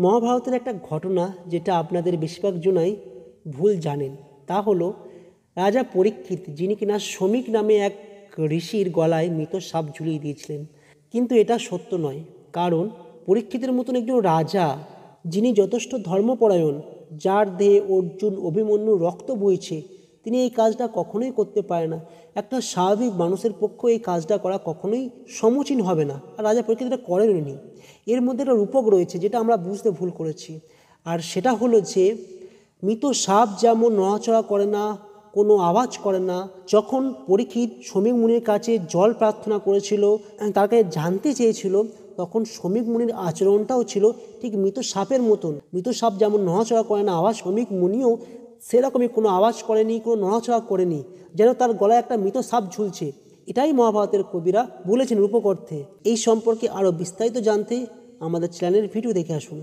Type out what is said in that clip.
মহাভারতের একটা ঘটনা যেটা আপনাদের বেশিরভাগ জনাই ভুল জানেন, তা হলো রাজা পরীক্ষিত, যিনি কিনা শমিক নামে এক ঋষির গলায় মৃত সাপ ঝুলিয়ে দিয়েছিলেন। কিন্তু এটা সত্য নয়, কারণ পরীক্ষিতের মতন একজন রাজা, যিনি যথেষ্ট ধর্মপরায়ণ, যার দেহে অর্জুন অভিমন্যু রক্ত বইছে, তিনি এই কাজটা কখনোই করতে পারে না। একটা স্বাভাবিক মানুষের পক্ষে এই কাজটা করা কখনোই সমীচীন হবে না, আর রাজা পরীক্ষিত এটা করেননি। এর মধ্যে একটা রূপক রয়েছে যেটা আমরা বুঝতে ভুল করেছি, আর সেটা হলো যে মৃত সাপ যেমন নড়াচড়া করে না, কোনো আওয়াজ করে না। যখন পরীক্ষিত শমীক মুনির কাছে জল প্রার্থনা করেছিল, তার কাছে জানতে চেয়েছিল, তখন শমীক মুনির আচরণটাও ছিল ঠিক মৃত সাপের মতন। মৃত সাপ যেমন নড়াচড়া করে না, আওয়াজ, শমীক মুনিও সেরকমই কোনো আওয়াজ করেনি, কোনো নড়াচড়া করেনি, যেন তার গলায় একটা মৃত সাপ ঝুলছে। এটাই মহাভারতের কবিরা বলেছেন রূপক অর্থে। এই সম্পর্কে আরও বিস্তারিত জানতে আমাদের চ্যানেলের ভিডিও দেখে আসুন।